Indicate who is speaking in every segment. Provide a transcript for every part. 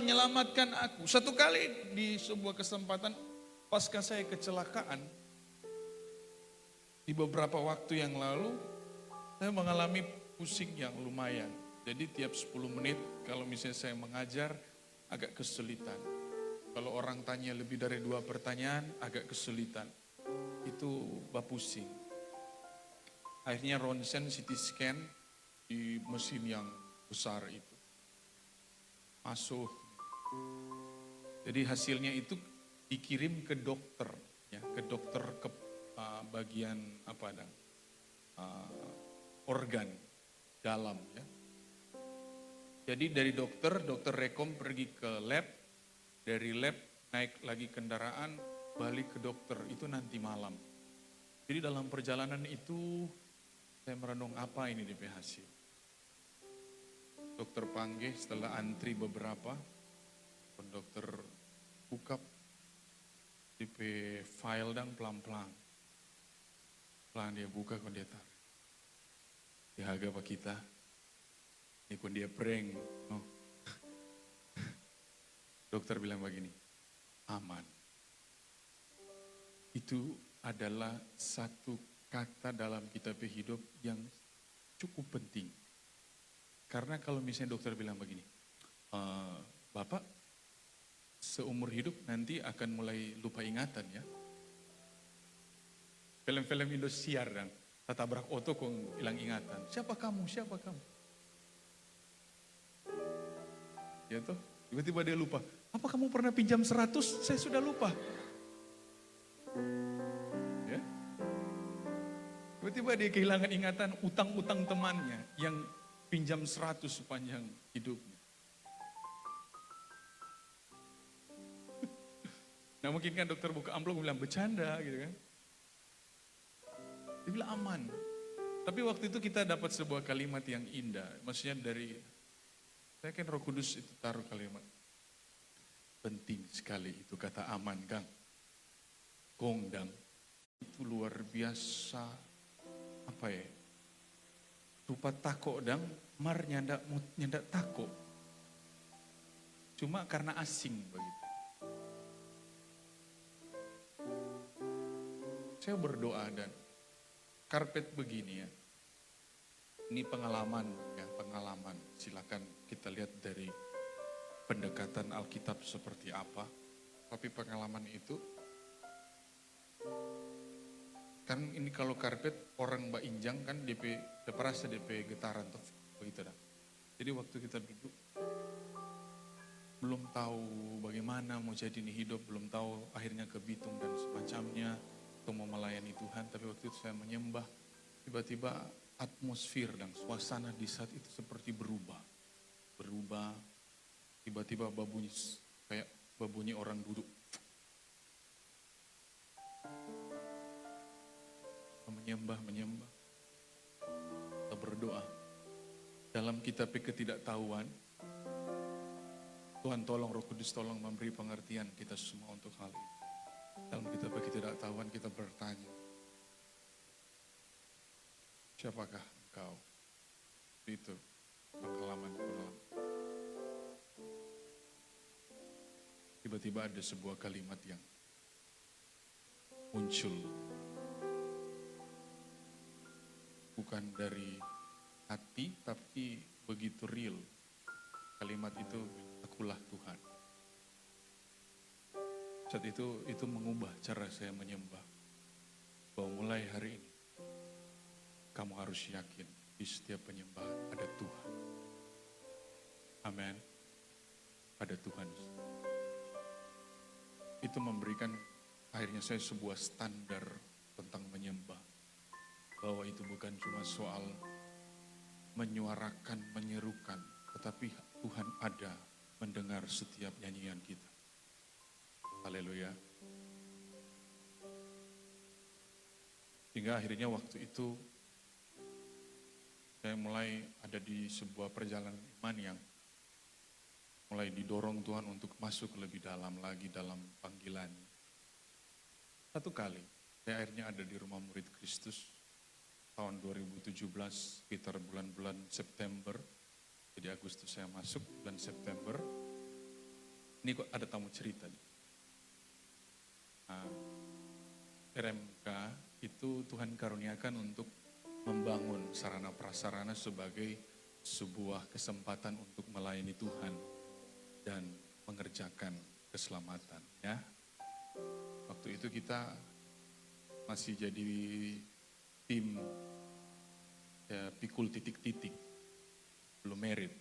Speaker 1: menyelamatkan aku. Satu kali di sebuah kesempatan pasca saya kecelakaan, di beberapa waktu yang lalu, saya mengalami pusing yang lumayan. Jadi tiap 10 menit kalau misalnya saya mengajar agak kesulitan. Kalau orang tanya lebih dari 2 pertanyaan agak kesulitan. Itu pusing. Akhirnya ronsen CT scan di mesin yang besar itu. Masuk. Jadi hasilnya itu dikirim ke dokter, ya, ke dokter ke bagian organ dalam, ya. Jadi dari dokter rekom pergi ke lab, dari lab naik lagi kendaraan, balik ke dokter, itu nanti malam. Jadi dalam perjalanan itu saya merenung apa ini DP hasil. Dokter panggil setelah antri beberapa, dokter buka DP file dan pelan-pelan. Pelan dia buka kon dia tarik. Dia harga pak kita. Ini kon dia prank. No. Dokter bilang begini, aman. Itu adalah satu kata dalam kitab hidup yang cukup penting. Karena kalau misalnya dokter bilang begini, Bapak seumur hidup nanti akan mulai lupa ingatan ya. Film-film Indosiar dan tabrak oto kong hilang ingatan. Siapa kamu? Siapa kamu? Ya toh, tiba-tiba dia lupa. Apa kamu pernah pinjam 100? Saya sudah lupa. Ya. Tiba-tiba dia kehilangan ingatan utang-utang temannya yang pinjam 100 sepanjang hidupnya. Nah mungkin kan dokter buka amplop bilang bercanda gitu kan. Dia bilang aman. Tapi waktu itu kita dapat sebuah kalimat yang indah. Maksudnya dari, saya kan Roh Kudus itu taruh kalimat. Penting sekali itu kata aman Kang. Kongdang. Itu luar biasa. Apa ya. Rupa tako dang, mar nyandak tako. Cuma karena asing begitu. Saya berdoa dan karpet begini ya. Ini pengalaman ya, pengalaman. Silakan kita lihat dari pendekatan Alkitab seperti apa. Tapi pengalaman itu kan ini kalau karpet orang mbak injang kan DP rasa DP getaran tuh begitu dah. Jadi waktu kita duduk belum tahu bagaimana mau jadi ini hidup, belum tahu akhirnya ke Bitung dan semacamnya untuk mau melayani Tuhan. Tapi waktu itu saya menyembah, tiba-tiba atmosfer dan suasana di saat itu seperti berubah, tiba-tiba babunyi kayak babunyi orang duduk. Menyembah, kita berdoa. Dalam kitab ketidaktahuan, Tuhan tolong, Roh Kudus tolong memberi pengertian kita semua untuk hal ini. Dalam kitab ketidaktahuan kita bertanya, siapakah engkau? Itu pengalaman. Tiba-tiba ada sebuah kalimat yang muncul. Bukan dari hati, tapi begitu real. Kalimat itu, akulah Tuhan. Saat itu mengubah cara saya menyembah. Bahwa mulai hari ini, kamu harus yakin di setiap penyembahan ada Tuhan. Amin. Ada Tuhan. Itu memberikan akhirnya saya sebuah standar tentang menyembah. Bahwa itu bukan cuma soal menyuarakan, menyerukan, tetapi Tuhan ada mendengar setiap nyanyian kita. Haleluya. Hingga akhirnya waktu itu saya mulai ada di sebuah perjalanan iman yang mulai didorong Tuhan untuk masuk lebih dalam lagi dalam panggilan. Satu kali saya akhirnya ada di rumah murid Kristus. Tahun 2017, sekitar bulan-bulan September, jadi Agustus saya masuk, bulan September, Ini kok ada tamu cerita nih. Nah, RMK itu Tuhan karuniakan untuk membangun sarana prasarana sebagai sebuah kesempatan untuk melayani Tuhan dan mengerjakan keselamatan, ya. Waktu itu kita masih jadi tim ya, pikul titik-titik, belum merit.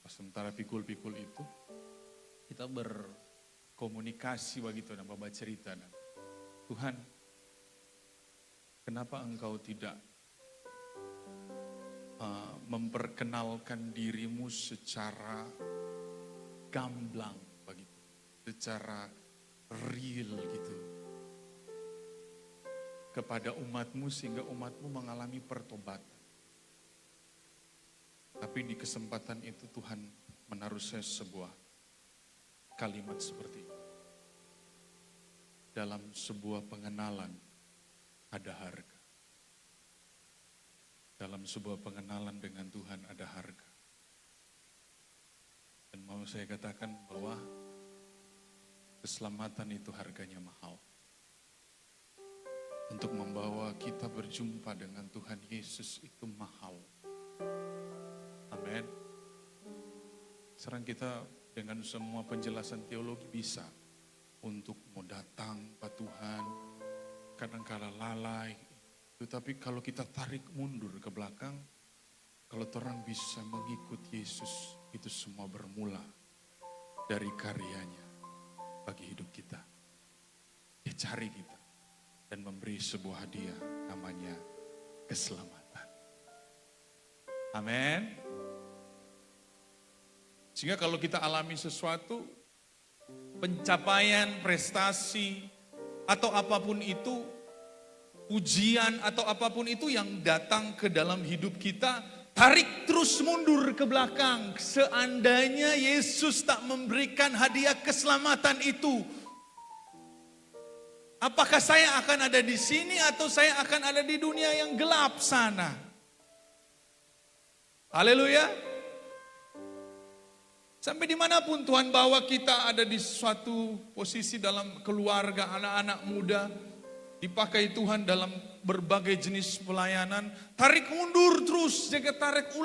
Speaker 1: Sementara pikul-pikul itu kita berkomunikasi begitu dan Bapak cerita, Tuhan, kenapa engkau tidak memperkenalkan dirimu secara gamblang begitu, secara real gitu kepada umatmu sehingga umatmu mengalami pertobatan. Tapi di kesempatan itu Tuhan menaruh saya sebuah kalimat seperti itu. Dalam sebuah pengenalan ada harga. Dalam sebuah pengenalan dengan Tuhan ada harga. Dan mau saya katakan bahwa keselamatan itu harganya mahal. Untuk membawa kita berjumpa dengan Tuhan Yesus itu mahal. Amin. Sekarang kita dengan semua penjelasan teologi bisa untuk mau datang Pak Tuhan, kadang-kala lalai. Tetapi kalau kita tarik mundur ke belakang, kalau orang bisa mengikut Yesus, itu semua bermula dari karyanya bagi hidup kita. Dia cari kita dan memberi sebuah hadiah namanya keselamatan. Amin. Sehingga kalau kita alami sesuatu, pencapaian, prestasi, atau apapun itu, ujian atau apapun itu yang datang ke dalam hidup kita, tarik terus mundur ke belakang. Seandainya Yesus tak memberikan hadiah keselamatan itu, apakah saya akan ada di sini atau saya akan ada di dunia yang gelap sana? Haleluya. Sampai dimanapun Tuhan bawa kita ada di suatu posisi dalam keluarga, anak-anak muda, dipakai Tuhan dalam berbagai jenis pelayanan, tarik mundur terus, jaga tarik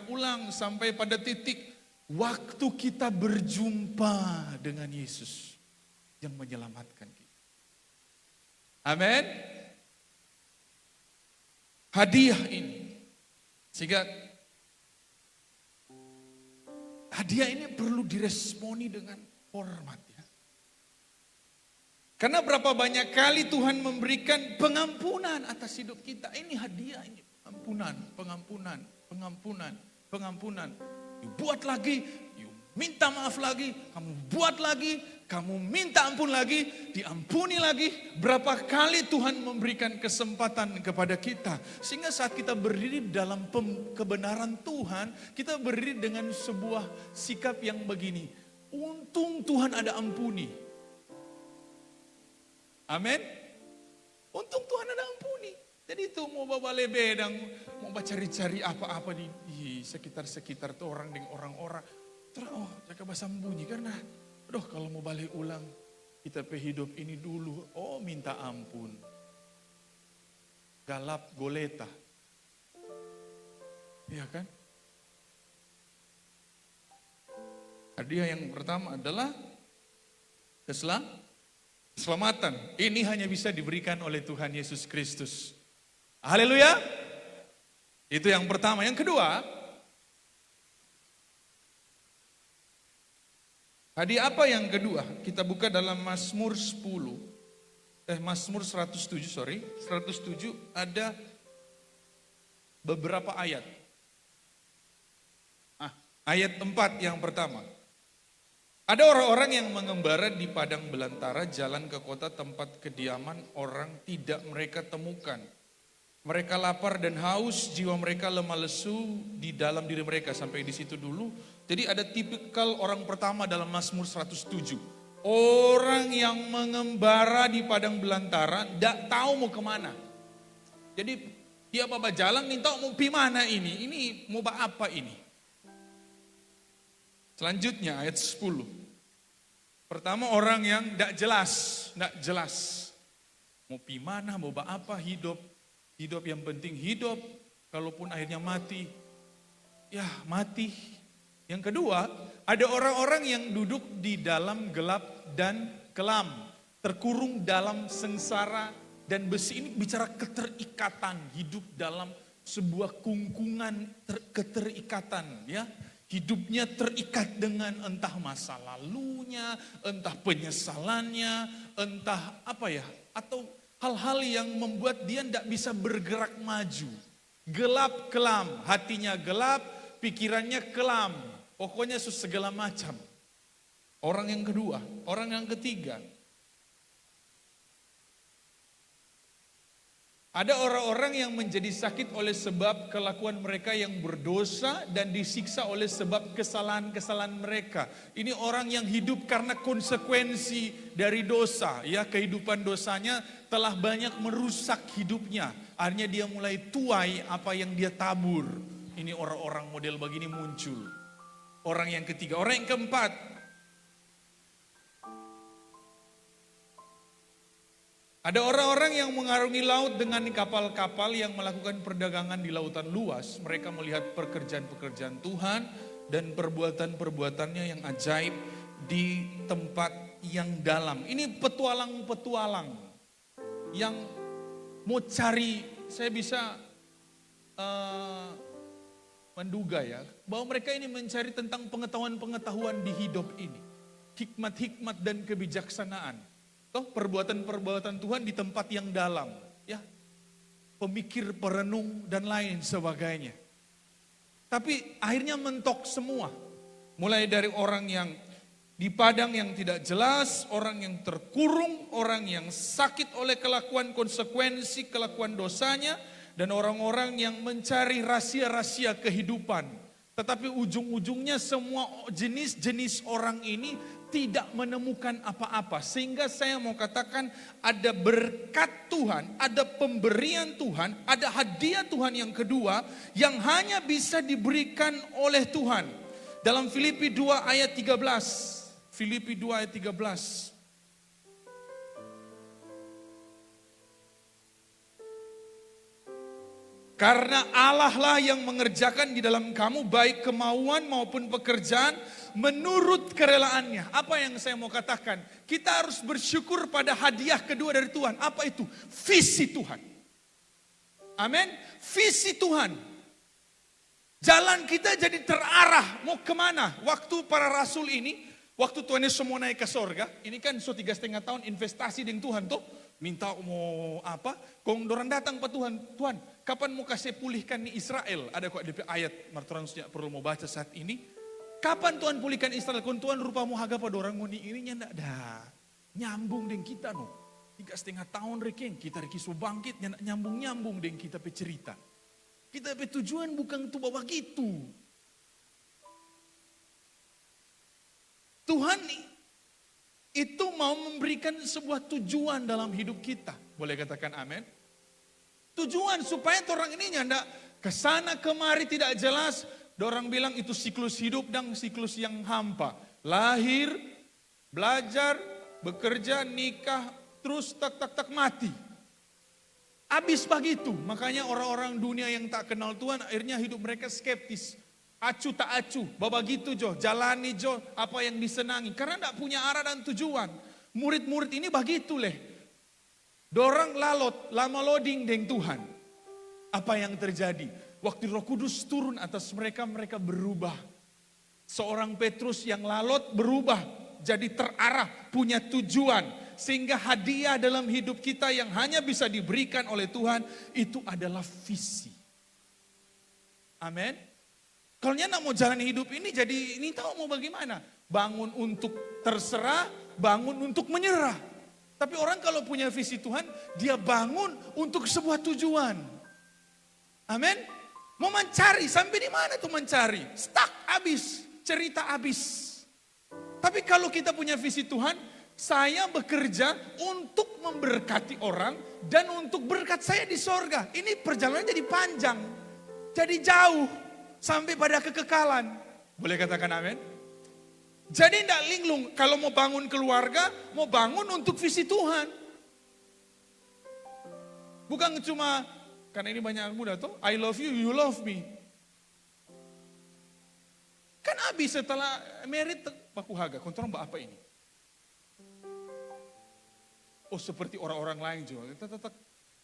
Speaker 1: ulang sampai pada titik waktu kita berjumpa dengan Yesus yang menyelamatkan kita. Amin. Hadiah ini, sehingga hadiah ini perlu diresponi dengan hormat. Karena berapa banyak kali Tuhan memberikan pengampunan atas hidup kita. Ini hadiah, ini pengampunan. Buat lagi, minta maaf lagi, kamu buat lagi, kamu minta ampun lagi, diampuni lagi. Berapa kali Tuhan memberikan kesempatan kepada kita. Sehingga saat kita berdiri dalam kebenaran Tuhan, kita berdiri dengan sebuah sikap yang begini. Untung Tuhan ada ampuni. Amin. Untung Tuhan ada ampuni. Jadi itu mau bawa lebedang, mau cari-cari apa-apa di sekitar-sekitar tuh orang dengan orang-orang. Terus jaga bahasa sembunyi karena kalau mau balik ulang kita hidup ini dulu, minta ampun. Galap goleta. Iya kan? Hadiah yang pertama adalah keselamatan. Ini hanya bisa diberikan oleh Tuhan Yesus Kristus. Haleluya. Itu yang pertama. Yang kedua, hadiah apa yang kedua? Kita buka dalam Mazmur 107 ada beberapa ayat. Ayat 4 yang pertama. Ada orang-orang yang mengembara di padang belantara, jalan ke kota tempat kediaman orang tidak mereka temukan. Mereka lapar dan haus, jiwa mereka lemah lesu di dalam diri mereka. Sampai di situ dulu. Jadi ada tipikal orang pertama dalam Mazmur 107. Orang yang mengembara di padang belantara, tidak tahu mau kemana. Jadi dia bawa jalan, nih tahu mau pi mana ini mau apa ini. Selanjutnya ayat 10. Pertama orang yang tidak jelas. Mau pi mana, mau apa hidup. Hidup yang penting hidup, kalaupun akhirnya mati, ya mati. Yang kedua, ada orang-orang yang duduk di dalam gelap dan kelam, terkurung dalam sengsara dan besi. Ini bicara keterikatan, hidup dalam sebuah kungkungan keterikatan, ya. Hidupnya terikat dengan entah masa lalunya, entah penyesalannya, entah apa ya, atau hal-hal yang membuat dia tidak bisa bergerak maju. Gelap kelam, hatinya gelap, pikirannya kelam, pokoknya segala macam. Orang yang kedua, orang yang ketiga. Ada orang-orang yang menjadi sakit oleh sebab kelakuan mereka yang berdosa dan disiksa oleh sebab kesalahan-kesalahan mereka. Ini orang yang hidup karena konsekuensi dari dosa. Ya, kehidupan dosanya telah banyak merusak hidupnya. Akhirnya dia mulai tuai apa yang dia tabur. Ini orang-orang model begini muncul. Orang yang ketiga. Orang yang keempat. Ada orang-orang yang mengarungi laut dengan kapal-kapal yang melakukan perdagangan di lautan luas. Mereka melihat pekerjaan-pekerjaan Tuhan dan perbuatan-perbuatannya yang ajaib di tempat yang dalam. Ini petualang-petualang yang mau cari, saya bisa menduga ya, bahwa mereka ini mencari tentang pengetahuan-pengetahuan di hidup ini. Hikmat-hikmat dan kebijaksanaan. Perbuatan-perbuatan Tuhan di tempat yang dalam, ya, pemikir, perenung dan lain sebagainya. Tapi akhirnya mentok semua, mulai dari orang yang di padang yang tidak jelas, orang yang terkurung, orang yang sakit oleh kelakuan konsekuensi kelakuan dosanya, dan orang-orang yang mencari rahasia-rahasia kehidupan. Tetapi ujung-ujungnya semua jenis-jenis orang ini tidak menemukan apa-apa. Sehingga saya mau katakan ada berkat Tuhan, ada pemberian Tuhan, ada hadiah Tuhan yang kedua yang hanya bisa diberikan oleh Tuhan. Dalam Filipi 2 ayat 13. Filipi 2 ayat 13. Karena Allah lah yang mengerjakan di dalam kamu baik kemauan maupun pekerjaan menurut kerelaannya. Apa yang saya mau katakan? Kita harus bersyukur pada hadiah kedua dari Tuhan. Apa itu? Visi Tuhan. Amin. Visi Tuhan. Jalan kita jadi terarah. Mau kemana? Waktu para rasul ini, waktu Tuhan Yesus mau naik ke sorga, ini kan 3,5 tahun investasi dengan Tuhan tuh. Minta mau apa? Kong dorang datang ke Tuhan. Tuhan, kapan mau kasih pulihkan nih Israel? Ada kok DP ayat, martransnya perlu mau baca saat ini. Kapan Tuhan pulihkan Israel? Kong Tuhan rupa mau haga pada orang ngoni ininya ndak dah. Nyambung dengan kita no. 3,5 tahun rekeng, kita rekisu bangkit, nyambung-nyambung dengan kita pe cerita. Kita pe tujuan bukan untuk bawa gitu. Tuhan itu mau memberikan sebuah tujuan dalam hidup kita. Boleh katakan amin? Tujuan supaya orang ini nyandak kesana kemari tidak jelas. Dorang bilang itu siklus hidup dan siklus yang hampa. Lahir, belajar, bekerja, nikah, terus tak mati. Habis begitu. Makanya orang-orang dunia yang tak kenal Tuhan akhirnya hidup mereka skeptis. Acu tak acu, bawa gitu jo, jalani jo apa yang disenangi. Karena tidak punya arah dan tujuan. Murid-murid ini begitu leh. Dorang lalot, lama loading dengan Tuhan. Apa yang terjadi? Waktu Roh Kudus turun atas mereka, mereka berubah. Seorang Petrus yang lalot berubah, jadi terarah, punya tujuan. Sehingga hadiah dalam hidup kita yang hanya bisa diberikan oleh Tuhan, itu adalah visi. Amin. Kalau dia nak mau jalan hidup ini jadi ini tahu mau bagaimana. Bangun untuk terserah, bangun untuk menyerah. Tapi orang kalau punya visi Tuhan, dia bangun untuk sebuah tujuan. Amin. Mau mencari, sampai di mana tuh mencari? Stuck, habis, cerita habis. Tapi kalau kita punya visi Tuhan, saya bekerja untuk memberkati orang dan untuk berkat saya di sorga. Ini perjalanan jadi panjang, jadi jauh. Sampai pada kekekalan. Boleh katakan amin? Jadi tidak linglung, kalau mau bangun keluarga, mau bangun untuk visi Tuhan. Bukan cuma, karena ini banyak anak muda tuh, I love you, you love me. Kan habis setelah merit, baku haga, kontrol mbak apa ini? Oh seperti orang-orang lain juga.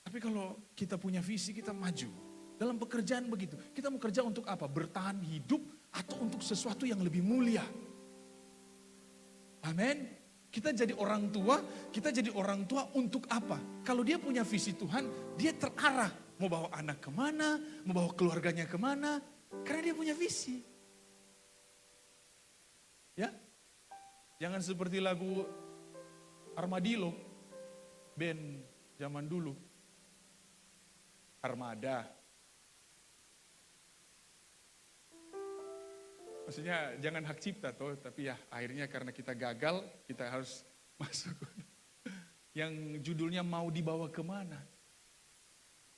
Speaker 1: Tapi kalau kita punya visi, kita maju. Dalam pekerjaan begitu. Kita mau kerja untuk apa? Bertahan hidup atau untuk sesuatu yang lebih mulia. Amin. Kita jadi orang tua untuk apa? Kalau dia punya visi Tuhan, dia terarah. Mau bawa anak kemana, mau bawa keluarganya kemana. Karena dia punya visi. Ya, jangan seperti lagu Armadillo, band zaman dulu. Armada. Maksudnya jangan hak cipta toh, tapi ya akhirnya karena kita gagal, kita harus masuk. Yang judulnya mau dibawa kemana.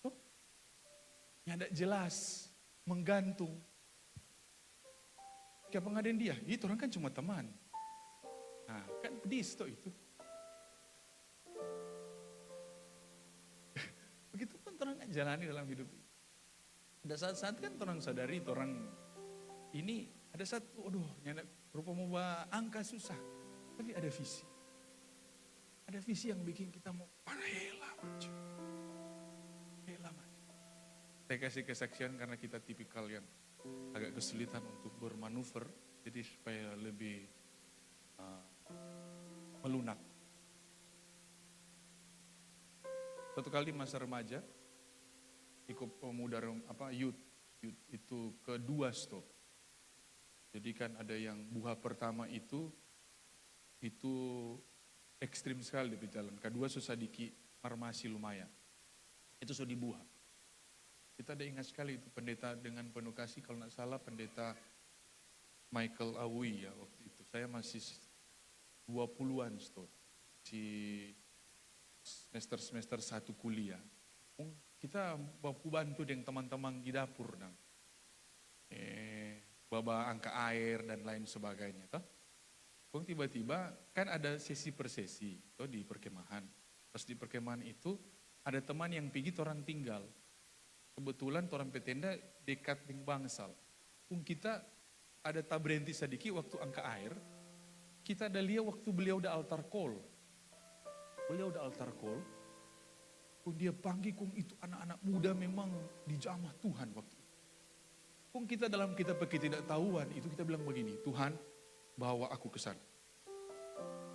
Speaker 1: Toh, yang tidak jelas, menggantung. Kayak pengadaan dia, itu orang kan cuma teman. Nah, kan pedis toh itu. Begitu pun orang jalani dalam hidup. Ada saat-saat kan orang sadari, orang ini ada satu, aduh, nyandak rupa mau angka susah. Tapi ada visi. Ada visi yang bikin kita mau panahela maju. Hela maju. Saya kasih kesaksian karena kita tipikal yang agak kesulitan untuk bermanuver. Jadi supaya lebih melunak. Satu kali masa remaja, ikut pemuda youth itu kedua stop. Jadi kan ada yang buah pertama itu ekstrim sekali di jalan. Kedua susah diki, masih lumayan. Itu sudah dibuah. Kita ada ingat sekali itu pendeta dengan penuh kasih, kalau tidak salah pendeta Michael Awi ya waktu itu. Saya masih 20-an si semester 1 kuliah. Kita baku bantu dengan teman-teman di dapur nang. Bawa angka air dan lain sebagainya. Toh. Tiba-tiba kan ada sesi per sesi toh, di perkemahan. Pas di perkemahan itu ada teman yang pergi orang tinggal. Kebetulan orang petenda dekat dengan bangsal. Kita ada tak berhenti sedikit waktu angka air. Kita ada lihat waktu beliau udah altar call. Dia panggil itu anak-anak muda memang dijamah Tuhan waktu itu. Kita dalam kitab ketidaktahuan itu kita bilang begini, Tuhan bawa aku ke sana.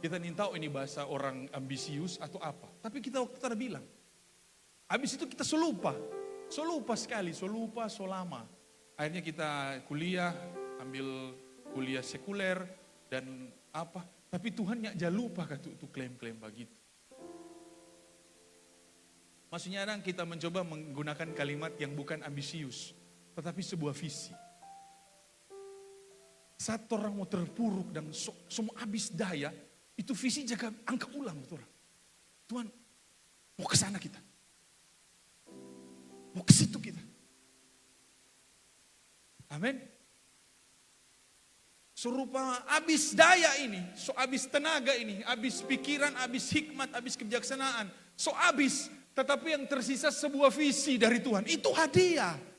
Speaker 1: Kita tidak tahu ini bahasa orang ambisius atau apa. Tapi kita waktu itu bilang, habis itu kita solupa sekali, solama. Akhirnya kita kuliah, ambil kuliah sekuler dan apa. Tapi Tuhan nggak lupa untuk klaim-klaim begitu. Maksudnya kita mencoba menggunakan kalimat yang bukan ambisius. Tetapi sebuah visi. Saat orang mau terpuruk dan semua habis daya, itu visi jaga angka ulang betul. Tuhan, mau ke sana kita. Mau ke situ kita. Amin. Serupa habis daya ini, habis tenaga ini, habis pikiran, habis hikmat, habis kebijaksanaan. Habis, tetapi yang tersisa sebuah visi dari Tuhan. Itu hadiah.